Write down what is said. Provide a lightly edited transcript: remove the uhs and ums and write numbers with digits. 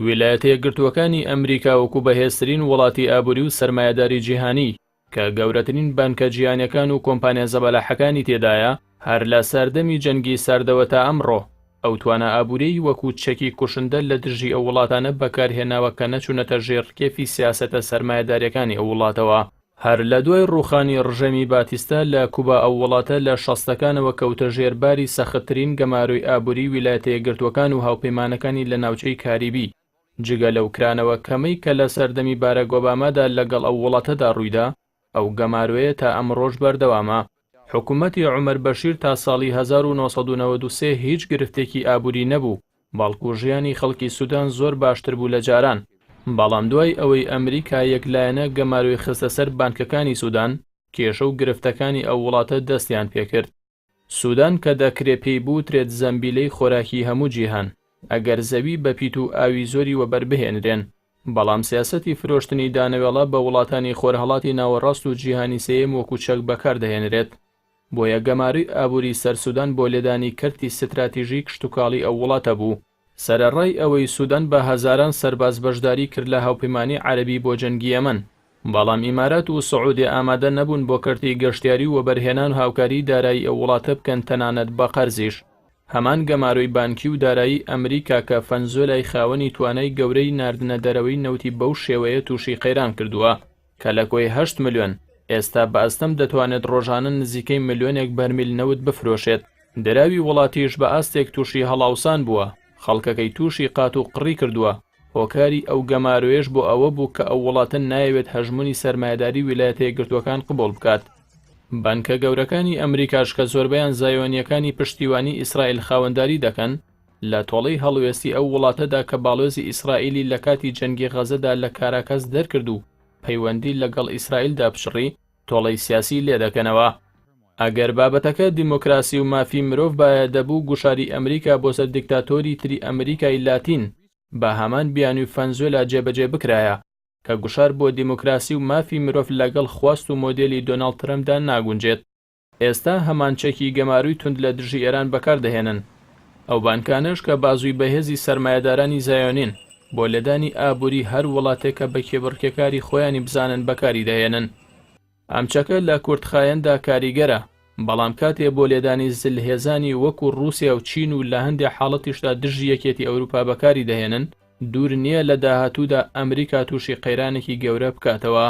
ویلایەتە یەکگرتووەکانی ئەمریکا وەکو بەهێزترین وڵاتی ئابووری و سەرمایەداری جیهانی کە گەورەترین بانکە جیهانیەکان و کۆمپانیا زەبەلاحەکانی تێدایە، هەر لە سەردەمی جەنگی ساردەوە تا ئەمڕۆ ئەو توانە ئابوورەی وەکو چەکی کوشندە لە دژی ئەو وڵاتانە بەکارهێناوە کە نەچوونەتە ژێرکێفی سیاسەتە سەرمایەداریەکانی ئەو وڵاتەوە. هەر لە دوای ڕووخانی ڕژەمی باتیستە لە کوبا ئەو وڵاتە لە 60ەکانەوە کەوتە ژێرباری سەختترین گەماروی ئابووری ویلایەتە یەکگرتووەکان و هاوپەیمانەکانی لە ناوچەی کاریبی، جگە لەو کرانەوە کەمەی کە لە سەردەمی بارەک ئۆبامادا لەگەڵ ئەو وڵاتەدا ڕوویدا، ئەو گەماروەیە تا ئەمڕۆژ بەردەوامە. حکوومەتی عومەر بەشیر تا ساڵی 1993 هیچ گرفتێکی ئابووری نەبوو، بەڵکو ژیانی خەڵکی سوودان زۆر باشتر بوو لە جاران. بەڵام دوای ئەوەی ئەمریکا یەکلایەنە گەماروی خستە سەر بانکەکانی سوودان، کێشە و گرفتەکانی ئەو وڵاتە دەستیان پێکرد. سوودان کە دەکرێت پێی بوترێت زەمبیلەی خۆراکی هەموو جیهان ئەگەر زەوی بە پیت و ئاوی زۆری وەبەربهێنرێن، بەڵام سیاسەتی فرۆشتنی دانەوێڵە بە وڵاتانی خۆرهەڵاتی ناوەڕاست و جیهانی سێیەم وەکو چەک بەکاردەهێنرێت. بۆیە گەماروی ئابووری سەر سوودان بۆ لێدانی کەرتی ستراتیژی کشتتوکاڵی ئەو وڵاتە بوو. سەرەڕای ئەوەی سوودان بە هەزاران سەرباز بەشداری کرد لە هاوپەیمانی عەرەبی بۆ جەنگی یەمەن، بەڵام ئیمارات و سەعودی ئامادە نەبوون بۆ کەرتی گەشتیاری و وەبەرهێنان و هاوکاری دارایی ئەو وڵاتە بکەن، تەنانەت بە قەرزیش. هەمان گەماروی بانکی و دارایی ئەمریکا کە ڤەنزوێلای خاوەنی توانای گەورەی ناردنە دەرەوەی نەوتی بەو شێوەیە تووشی قەیران کردووە کە لە کۆی 8 ملیۆن ئێستا بە ئەستەم دەتوانێت ڕۆژانە نزیکەی ملیۆنێک بەرمیل نەوت بفرۆشێت. دراوی وڵاتیش بە ئاستێک تووشی هەڵاوسان بووە، خەڵکەکەی تووشی قات و قڕی کردووە. هۆکاری ئەو گەماروێش بۆ ئەوە بوو کە ئەو وڵاتە نایەوێت هەژمونی سەرمایەداری ویلایەتە یەکگرتووەکان قبوڵ بکات. بانکە گەورەکانی ئەمریکاش کە زۆربەیان زایۆنیەکانی پشتیوانی ئیسرائیل خاوەنداری دەکەن، لە تۆڵەی هەڵوێستی ئەو وڵاتەدا کە باڵۆزی ئیسرائیلی لە کاتی جەنگی غەزەدا لە کاراکەس دەرکرد و پەیوەندی لەگەڵ ئیسرائیلدا پشڕی، تۆڵەی سیاسی لێ دەکەنەوە. ئەگەر بابەتەکە دیموکراسی و مافی مرۆڤ باە دەبوو گوشاری ئەمریکا بۆ سەر دیکتاتۆری تری ئەمریکای لاتین بە هەمان بیان و ڤەنزوێلا جێبەجێ بکرایە کە گوشار بۆ دیموکراسی و مافی مرۆڤ لەگەڵ خواست و مۆدێلی دۆناڵد ترەمپدا ناگونجێت. ئێستا هەمان چەکی گەماروی تند لە دژی ئێران بەکاردەهێنن. ئەو بانکانش کە بازووی بەهێزی سەرمایەدارانی زایۆنین بۆ لێدانی ئابووری هەر وڵاتێکە بە کێبڕکێکاری خۆیانی بزانن بەکاری دەهێنن. ئەمچەکە لە کورتخایەندا کاریگەرە، بەڵام کاتێ بۆ لێدانی زلهێزانی وەکو ڕووسیا و چین و لە هەندێک حاڵەتیشدا دژی یەکێتی ئەوروپا بەکاری دەهێنن، دوور نییە لە داهاتوودا ئەمریکا تووشی قەیرانێکی گەورە بکاتەوە.